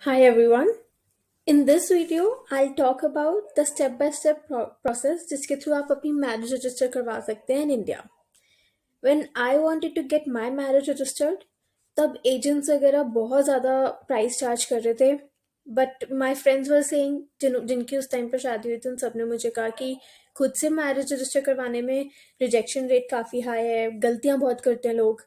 Hi everyone. In this video, I'll talk about the step-by-step process जिसके through आप अपनी marriage register करवा सकते हैं in India. When I wanted to get my marriage registered, तब agents वगैरह बहुत ज़्यादा प्राइस चार्ज कर रहे थे. But my friends were saying जिनकी उस टाइम पर शादी हुई थी उन सब ने मुझे कहा कि खुद से मैरिज रजिस्टर करवाने में रिजेक्शन रेट काफ़ी हाई है, गलतियाँ बहुत करते हैं लोग.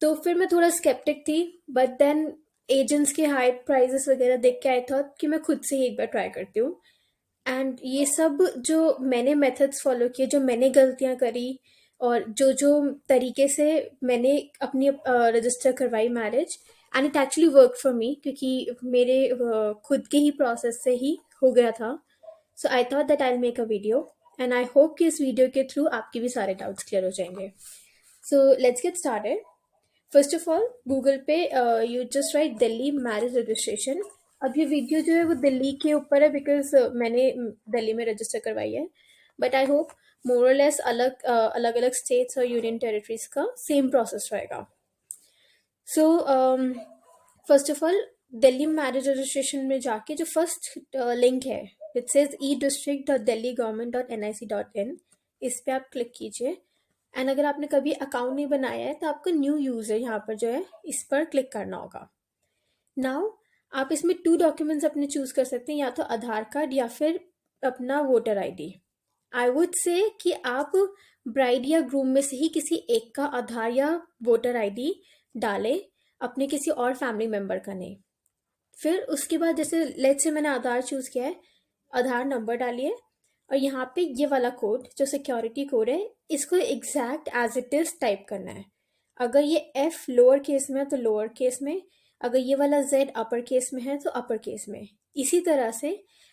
तो फिर मैं थोड़ा स्केप्टिक थी. बट देन एजेंट्स के हाई प्राइजेस वगैरह देख के आई थॉट कि मैं खुद से ही एक बार ट्राई करती हूँ. एंड ये सब जो मैंने मेथड्स फॉलो किए, जो मैंने गलतियाँ करी और जो जो तरीके से मैंने अपनी रजिस्टर करवाई marriage, and it actually work for मी क्योंकि मेरे खुद के ही प्रोसेस से ही हो गया था. So I thought that I make a video and I hope कि इस वीडियो के थ्रू आपके भी सारे डाउट्स क्लियर हो जाएंगे. So let's get started. First of all Google पे you just write Delhi marriage registration. अब ये वीडियो जो है वो दिल्ली के ऊपर है बिकॉज मैंने दिल्ली में रजिस्टर करवाई है. बट आई होप मोर और लेस अलग अलग स्टेट्स और यूनियन टेरिटरीज का सेम प्रोसेस रहेगा. सो first of all Delhi marriage registration में जाके जो फर्स्ट लिंक है इट सेज e-district.delhi-government.nic.in, इस पे आप क्लिक कीजिए. एंड अगर आपने कभी अकाउंट नहीं बनाया है तो आपको न्यू यूज़र यहाँ पर जो है इस पर क्लिक करना होगा. नाउ आप इसमें 2 डॉक्यूमेंट्स अपने चूज कर सकते हैं, या तो आधार कार्ड या फिर अपना voter ID. I would say कि आप ब्राइड या ग्रूम में से ही किसी एक का आधार या वोटर आईडी डालें, अपने किसी और फैमिली मेम्बर का नहीं. फिर उसके बाद जैसे लेट्स से मैंने आधार चूज किया है, आधार नंबर डालिए और यहाँ पे ये वाला कोड जो सिक्योरिटी कोड है इसको exact as it is type करना है. अगर ये एफ लोअर केस में है तो लोअर केस में, अगर ये वाला जेड अपर केस में है तो अपर केस में, इसी तरह से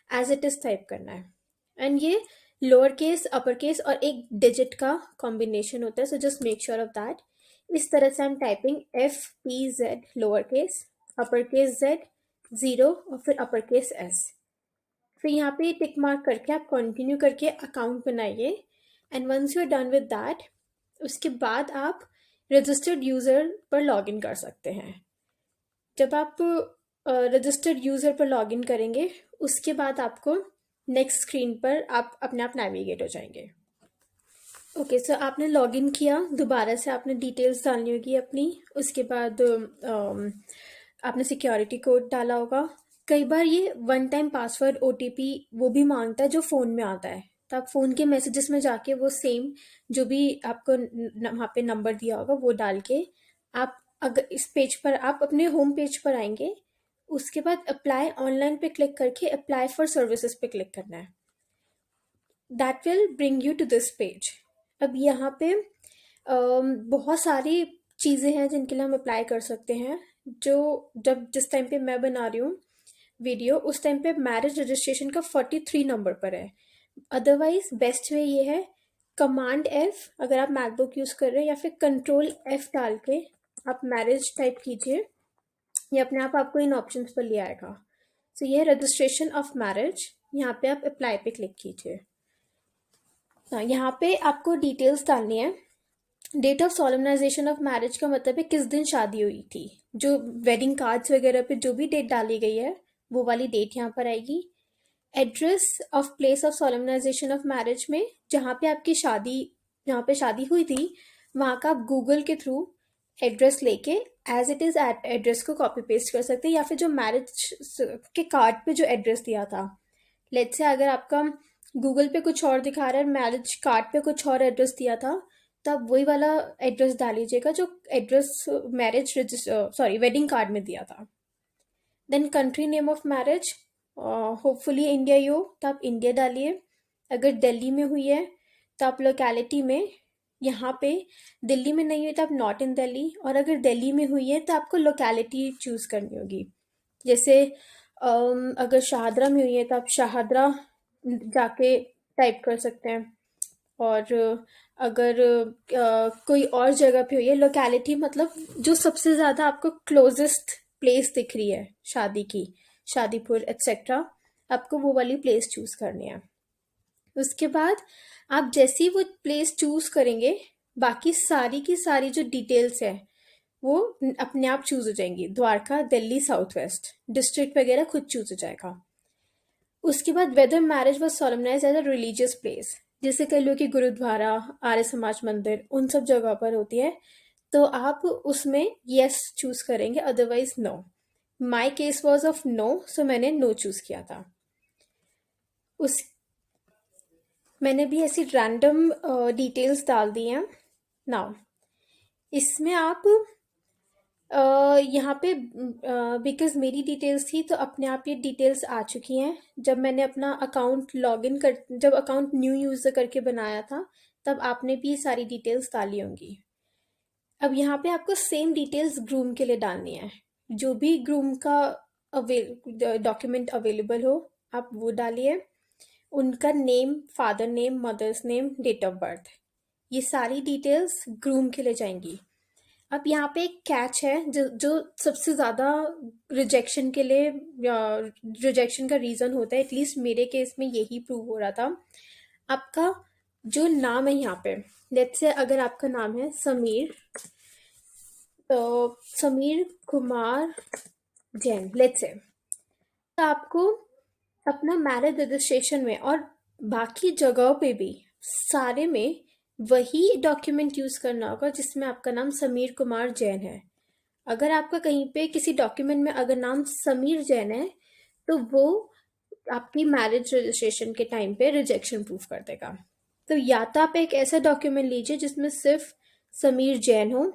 एज इट इज टाइप करना है. एंड ये लोअर केस अपर केस और एक डिजिट का कॉम्बिनेशन होता है, so just make sure of that. इस तरह से I am typing FPZ lower case, upper case Z, 0 और फिर अपर केस S. फिर यहाँ पे टिक मार्क करके आप कंटिन्यू करके अकाउंट बनाइए. And once you are done with that, उसके बाद आप रजिस्टर्ड यूज़र पर लॉगिन कर सकते हैं. जब आप रजिस्टर्ड यूज़र पर लॉगिन करेंगे उसके बाद आपको नेक्स्ट स्क्रीन पर आप अपने आप नेविगेट हो जाएंगे. ओके, सो आपने लॉगिन किया, दोबारा से आपने डिटेल्स डालनी होगी अपनी. उसके बाद आपने सिक्योरिटी कोड डाला होगा. कई बार ये वन टाइम पासवर्ड OTP वो भी मांगता है जो फ़ोन में आता है, तो आप फ़ोन के मैसेजेस में जाके वो सेम जो भी आपको वहाँ पे नंबर दिया होगा वो डाल के आप अगर इस पेज पर आप अपने होम पेज पर आएंगे. उसके बाद अप्लाई ऑनलाइन पे क्लिक करके अप्लाई फॉर सर्विसेज पे क्लिक करना है. That will bring you to this page. अब यहाँ पे बहुत सारी चीज़ें हैं जिनके लिए हम अप्लाई कर सकते हैं. जो जब जिस टाइम पे मैं बना रही हूँ वीडियो उस टाइम पे मैरिज रजिस्ट्रेशन का 43 नंबर पर है. अदरवाइज बेस्ट वे ये है कमांड F अगर आप मैकबुक यूज़ कर रहे हैं, या फिर कंट्रोल F डाल के आप मैरिज टाइप कीजिए, ये अपने आप आपको इन ऑप्शंस पर ले आएगा. सो ये रजिस्ट्रेशन ऑफ मैरिज, यहाँ पे आप अप्लाई पे क्लिक कीजिए. हाँ, यहाँ पे आपको डिटेल्स डालनी है. Date of solemnisation of marriage का मतलब है किस दिन शादी हुई थी. जो वेडिंग कार्ड्स वगैरह पे जो भी डेट डाली गई है वो वाली डेट यहाँ पर आएगी. Address of place of solemnisation of marriage में जहाँ पे आपकी शादी, जहाँ पे शादी हुई थी वहाँ का आप गूगल के थ्रू एड्रेस लेके एज इट इज़ एड्रेस को कॉपी पेस्ट कर सकते हैं, या फिर जो मैरिज के कार्ड पे जो एड्रेस दिया था. लेट्स से अगर आपका गूगल पे कुछ और दिखा रहा है, मैरिज कार्ड पे कुछ और एड्रेस दिया था, तो आप वही वाला एड्रेस डाल लीजिएगा जो address marriage sorry wedding card में दिया था. Then country name of marriage, hopefully India ही हो तो आप इंडिया डालिए. अगर दिल्ली में हुई है तो आप लोकेलिटी में यहाँ पे, दिल्ली में नहीं हुई तो आप नॉट इन दिल्ली, और अगर दिल्ली में हुई है तो आपको लोकेलिटी चूज़ करनी होगी. जैसे अगर शाहदरा में हुई है तो आप शाहदरा जाके टाइप कर सकते हैं. और अगर कोई और जगह पे हुई है, लोकेलिटी मतलब जो सबसे ज़्यादा आपको क्लोजेस्ट प्लेस दिख रही है शादी की, शादीपुर एक्सेट्रा, आपको वो वाली प्लेस चूज़ करनी है. उसके बाद आप जैसे ही वो प्लेस चूज़ करेंगे बाकी सारी की सारी जो डिटेल्स है वो अपने आप चूज हो जाएंगी। Dwarka, Delhi, south west, district वगैरह खुद चूज हो जाएगा। उसके बाद whether marriage was solemnise as a religious place, जैसे कह लो कि गुरुद्वारा, आर्य समाज मंदिर, उन सब जगह पर होती है, तो आप उसमें यस चूज करेंगे, otherwise no. My case was of no, so मैंने नो चूज किया था। उस मैंने भी ऐसी रैंडम डिटेल्स डाल दी हैं। नाउ इसमें आप यहाँ पे बिकॉज मेरी डिटेल्स थी तो अपने आप ये डिटेल्स आ चुकी हैं। जब मैंने अपना अकाउंट लॉगिन कर जब अकाउंट न्यू यूज़र करके बनाया था, तब आपने भी ये सारी डिटेल्स डाली होंगी। अब यहाँ पे आपको सेम डिटेल्स ग्रूम के लिए डालनी है। जो भी ग्रूम का डॉक्यूमेंट अवेलेबल हो, आप वो डालिए। उनका name, father name, mother's name, date of birth, ये सारी डिटेल्स ग्रूम के लिए जाएंगी। अब यहाँ पे एक कैच है, जो जो सबसे ज़्यादा रिजेक्शन के लिए, रिजेक्शन का रीज़न होता है, एटलीस्ट मेरे केस में यही प्रूव हो रहा था। आपका जो नाम है यहाँ पे, लेट्स से अगर आपका नाम है समीर, तो समीर कुमार जैन लेट्स से, तो आपको अपना मैरिज रजिस्ट्रेशन में और बाकी जगहों पे भी सारे में वही डॉक्यूमेंट यूज़ करना होगा जिसमें आपका नाम समीर कुमार जैन है। अगर आपका कहीं पे किसी डॉक्यूमेंट में अगर नाम समीर जैन है, तो वो आपकी मैरिज रजिस्ट्रेशन के टाइम पे रिजेक्शन प्रूफ कर देगा। तो या तो आप एक ऐसा डॉक्यूमेंट लीजिए जिसमें सिर्फ समीर जैन हो।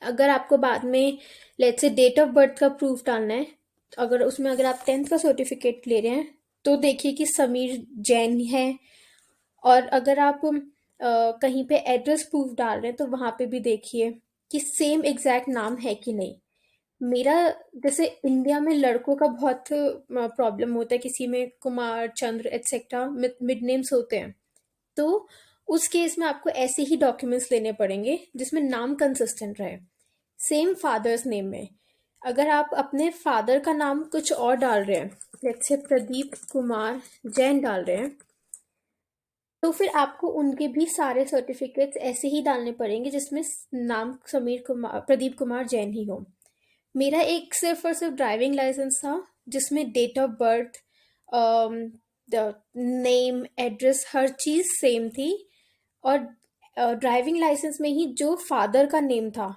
अगर आपको बाद में let's say date of birth का प्रूफ डालना है, अगर उसमें अगर आप 10th का सर्टिफिकेट ले रहे हैं, तो देखिए कि समीर जैन है। और अगर आप कहीं पे एड्रेस प्रूफ डाल रहे हैं, तो वहाँ पे भी देखिए कि सेम एग्जैक्ट नाम है कि नहीं। मेरा जैसे इंडिया में लड़कों का बहुत प्रॉब्लम होता है, किसी में कुमार, चंद्र एटसेट्रा मिड नेम्स होते हैं, तो उस केस में आपको ऐसे ही डॉक्यूमेंट्स लेने पड़ेंगे जिसमें नाम कंसिस्टेंट रहे। सेम फादर्स नेम में अगर आप अपने फादर का नाम कुछ और डाल रहे हैं, लेट्स से प्रदीप कुमार जैन डाल रहे हैं, तो फिर आपको उनके भी सारे सर्टिफिकेट्स ऐसे ही डालने पड़ेंगे जिसमें नाम समीर कुमार, प्रदीप कुमार जैन ही हो। मेरा एक सिर्फ और सिर्फ ड्राइविंग लाइसेंस था जिसमें date of birth, name, address, हर चीज़ सेम थी। और ड्राइविंग लाइसेंस में ही जो फादर का नेम था,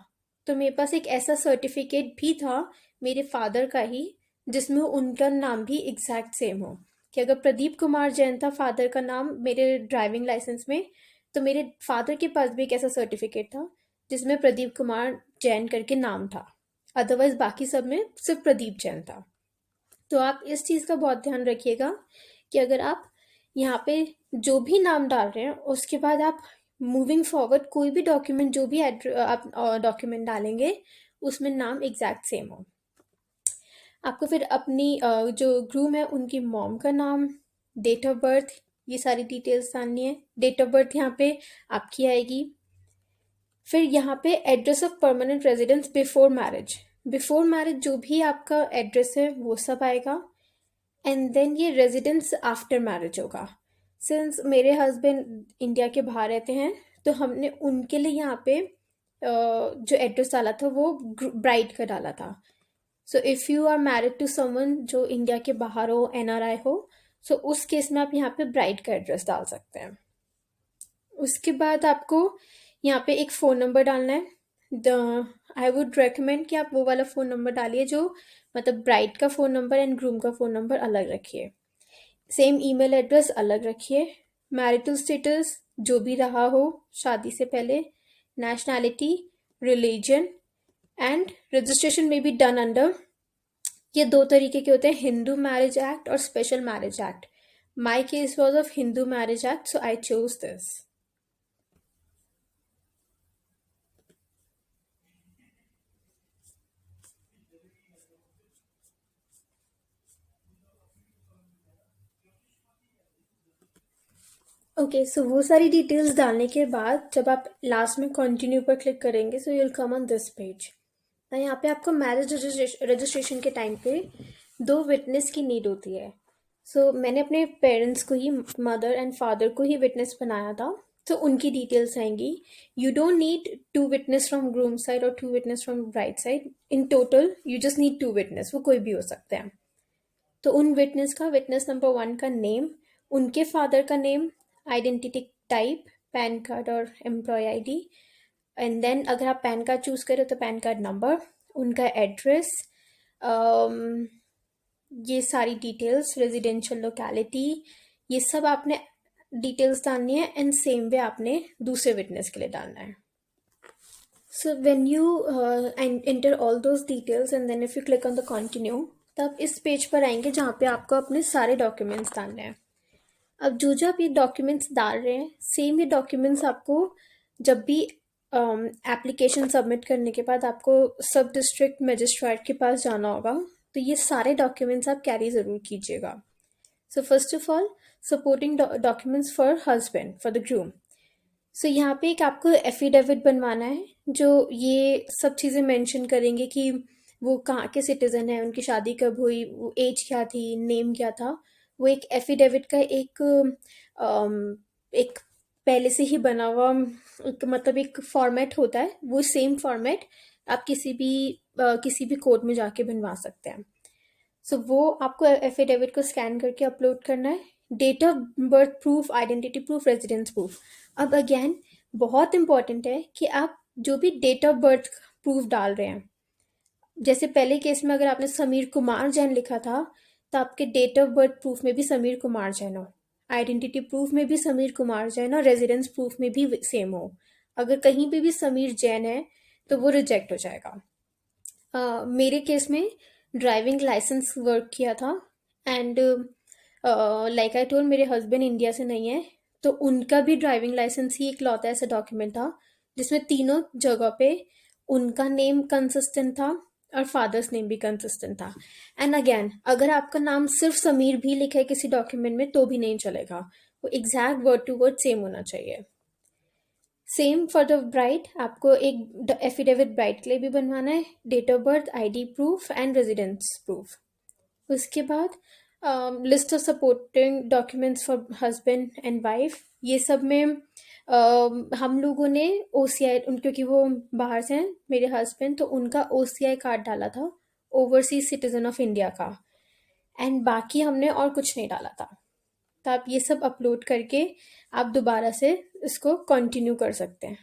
तो मेरे पास एक ऐसा सर्टिफिकेट भी था मेरे फादर का ही, जिसमें उनका नाम भी एग्जैक्ट सेम हो। कि अगर प्रदीप कुमार जैन था फादर का नाम मेरे ड्राइविंग लाइसेंस में, तो मेरे फादर के पास भी एक ऐसा सर्टिफिकेट था जिसमें प्रदीप कुमार जैन करके नाम था। अदरवाइज बाकी सब में सिर्फ प्रदीप जैन था। तो आप इस चीज़ का बहुत ध्यान रखिएगा कि अगर आप यहाँ पे जो भी नाम डाल रहे हैं, उसके बाद आप मूविंग फॉरवर्ड कोई भी डॉक्यूमेंट, जो भी आप डॉक्यूमेंट डालेंगे, उसमें नाम एग्जैक्ट सेम हो। आपको फिर अपनी जो ग्रूम है उनकी मॉम का नाम, डेट ऑफ बर्थ, ये सारी डिटेल्स डालनी है। डेट ऑफ बर्थ यहाँ पे आपकी आएगी। फिर यहाँ पे address of permanent residence before marriage, before marriage जो भी आपका एड्रेस है वो सब आएगा। एंड देन ये रेजिडेंस आफ्टर मैरिज होगा। सिंस मेरे हस्बैंड इंडिया के बाहर रहते हैं, तो हमने उनके लिए यहाँ पे जो एड्रेस डाला था वो ब्राइड का डाला था। So if you are married to someone जो इंडिया के बाहर हो, एनआरआई हो, सो उस केस में आप यहाँ पे ब्राइड का एड्रेस डाल सकते हैं। उसके बाद आपको यहाँ पे एक फ़ोन नंबर डालना है। आई वुड रेकमेंड कि आप वो वाला फ़ोन नंबर डालिए जो मतलब ब्राइड का फ़ोन नंबर एंड ग्रूम का फ़ोन नंबर अलग रखिए। सेम ईमेल एड्रेस अलग रखिए। मैरिटल स्टेटस जो भी रहा हो शादी से पहले, नेशनैलिटी, रिलीजन, एंड रजिस्ट्रेशन में बी डन अंडर, ये दो तरीके के होते हैं, हिंदू मैरिज एक्ट और special marriage act. My case was of Hindu marriage act, so I chose this. Okay, so वो सारी डिटेल्स डालने के बाद जब आप लास्ट में कंटिन्यू पर क्लिक करेंगे, so you'll come on this page. तो यहाँ पे आपको मैरिज रजिस्ट्रेशन के टाइम पे दो विटनेस की नीड होती है। सो मैंने अपने पेरेंट्स को ही, मदर एंड फादर को ही विटनेस बनाया था। तो उनकी डिटेल्स आएंगी. You don't need 2 witness from groom side और 2 witness from bride side. In total you just need 2 witness, वो कोई भी हो सकते हैं. तो उन विटनेस का, विटनेस नंबर 1 का नेम, उनके फादर का name, identity type, pan card और एम्प्लॉय आईडी. एंड देन अगर आप पैन कार्ड चूज करें तो पैन कार्ड नंबर, उनका एड्रेस, ये सारी डिटेल्स, रेजिडेंशियल लोकेलिटी, ये सब आपने डिटेल्स डालनी है. एंड सेम वे आपने दूसरे विटनेस के लिए डालना है. So when you enter all those details and then if you click on the continue, तब इस पेज पर आएंगे जहाँ पे आपको अपने सारे डॉक्यूमेंट्स डालने हैं. अब जो जो आप ये डॉक्यूमेंट्स डाल रहे हैं, सेम ये डॉक्यूमेंट्स आपको जब भी एप्लीकेशन सबमिट करने के बाद आपको सब डिस्ट्रिक्ट मजिस्ट्रेट के पास जाना होगा, तो ये सारे डॉक्यूमेंट्स आप कैरी ज़रूर कीजिएगा. So first of all, supporting documents for husband, for the groom. So यहाँ पे एक आपको एफिडेविट बनवाना है जो ये सब चीज़ें मेंशन करेंगे कि वो कहाँ के सिटीज़न है, उनकी शादी कब हुई, वो एज क्या थी, नेम क्या था. वो एक एफिडेविट का एक पहले से ही बना हुआ एक, मतलब एक फॉर्मेट होता है. वो सेम फॉर्मेट आप किसी भी कोर्ट में जाके बनवा सकते हैं. सो वो आपको एफिडेविट को स्कैन करके अपलोड करना है. Date of birth proof, identity proof, residence proof. अब अगेन बहुत इंपॉर्टेंट है कि आप जो भी डेट ऑफ बर्थ प्रूफ डाल रहे हैं, जैसे पहले केस में अगर आपने समीर कुमार जैन लिखा था तो आपके डेट ऑफ बर्थ प्रूफ में भी समीर कुमार जैन हो, आइडेंटिटी प्रूफ में भी समीर कुमार जैन हो, रेजिडेंस प्रूफ में भी सेम हो. अगर कहीं पे भी समीर जैन है तो वो रिजेक्ट हो जाएगा. मेरे केस में ड्राइविंग लाइसेंस वर्क किया था एंड लाइक आई टोल्ड, मेरे हस्बैंड इंडिया से नहीं है, तो उनका भी ड्राइविंग लाइसेंस ही इकलौता ऐसा डॉक्यूमेंट था जिसमें तीनों जगह पे उनका नेम कंसिस्टेंट था और फादर्स नेम भी कंसिस्टेंट था. एंड अगेन अगर आपका नाम सिर्फ समीर भी लिखा है किसी डॉक्यूमेंट में तो भी नहीं चलेगा, वो exact word to word same होना चाहिए. सेम फॉर द ब्राइड, आपको एक एफिडेविट ब्राइड के लिए भी बनवाना है, date of birth, ID proof and residence proof. उसके बाद list of supporting documents for husband and wife. ये सब में हम लोगों ने OCI, क्योंकि वो बाहर से हैं मेरे हस्बैंड, तो उनका OCI कार्ड डाला था, ओवरसीज सिटीजन ऑफ इंडिया का. एंड बाकी हमने और कुछ नहीं डाला था. तो आप ये सब अपलोड करके आप दोबारा से इसको कंटिन्यू कर सकते हैं.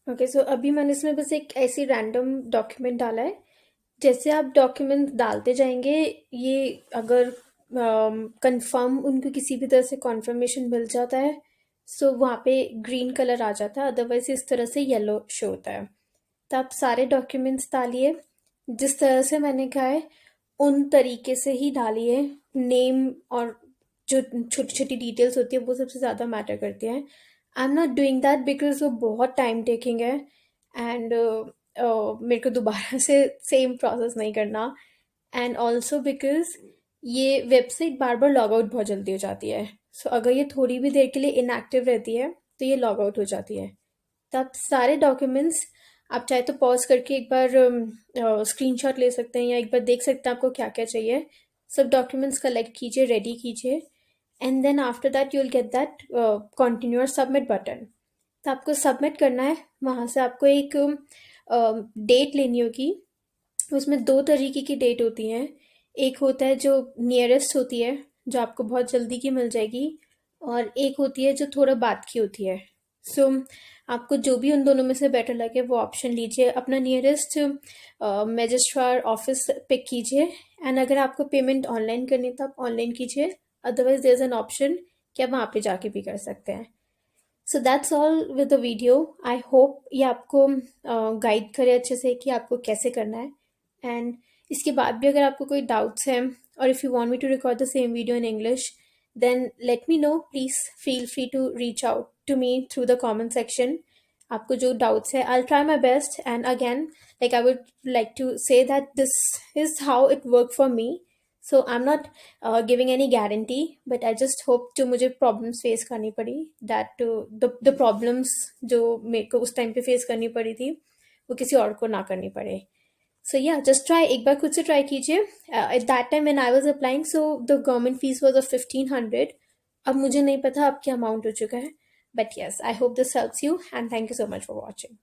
ओके, सो अभी मैंने इसमें बस एक ऐसी रैंडम डॉक्यूमेंट डाला है. जैसे आप डॉक्यूमेंट डालते जाएंगे, ये अगर कंफर्म उनको किसी भी तरह से कॉन्फर्मेशन मिल जाता है सो वहाँ पे ग्रीन कलर आ जाता है, अदरवाइज इस तरह से येलो शो होता है. तो आप सारे डॉक्यूमेंट्स डालिए जिस तरह से मैंने कहा है, उन तरीके से ही डालिए. नेम और जो छोटी छोटी डिटेल्स होती है वो सबसे ज़्यादा मैटर करती हैं. आई am not doing that because वो बहुत टाइम टेकिंग है एंड मेरे को दोबारा से सेम प्रोसेस नहीं करना. एंड ऑल्सो बिकॉज ये वेबसाइट बार बार लॉग आउट बहुत जल्दी हो जाती है. सो अगर ये थोड़ी भी देर के लिए इनएक्टिव रहती है तो ये लॉग आउट हो जाती है. तो आप सारे डॉक्यूमेंट्स, आप चाहे तो पॉज करके एक बार स्क्रीनशॉट ले सकते हैं या एक बार देख सकते हैं आपको क्या क्या चाहिए. सब डॉक्यूमेंट्स कलेक्ट कीजिए, रेडी कीजिए, and then after that you will get that continue और सबमिट बटन. तो आपको सबमिट करना है. वहाँ से आपको एक डेट लेनी होगी. उसमें 2 तरीके की डेट होती हैं. एक होता है जो नियरेस्ट होती है, जो आपको बहुत जल्दी की मिल जाएगी, और एक होती है जो थोड़ा बाद की होती है. सो आपको जो भी उन दोनों में से बेटर लगे वो ऑप्शन लीजिए. अपना नियरेस्ट मजिस्ट्रार ऑफिस पिक कीजिए. एंड अगर आपको पेमेंट ऑनलाइन करनी है तो आप ऑनलाइन कीजिए, otherwise there is an option कि आप वहाँ पे जाके भी कर सकते हैं. So that's all with the video. I hope ये आपको गाइड करे अच्छे से कि आपको कैसे करना है. एंड इसके बाद भी अगर आपको कोई डाउट्स हैं और if you want me to record the same video in English, then let me know. Please feel free to reach out to me through the comment section. आपको जो डाउट्स है, I will try my best. And again, like I would like to say that this is how it work for me. So I am not giving any guarantee, but I just hope जो मुझे problems face करनी पड़ी, that the problems जो मेरे को उस time पे face करनी पड़ी थी वो किसी और को ना करनी पड़े. सो या, जस्ट ट्राई, एक बार खुद से ट्राई कीजिए. At that time when I was applying, so the government fees was of 1500 अब मुझे नहीं पता अब क्या अमाउंट हो चुका है, but yes, I hope this helps you and thank you so much for watching.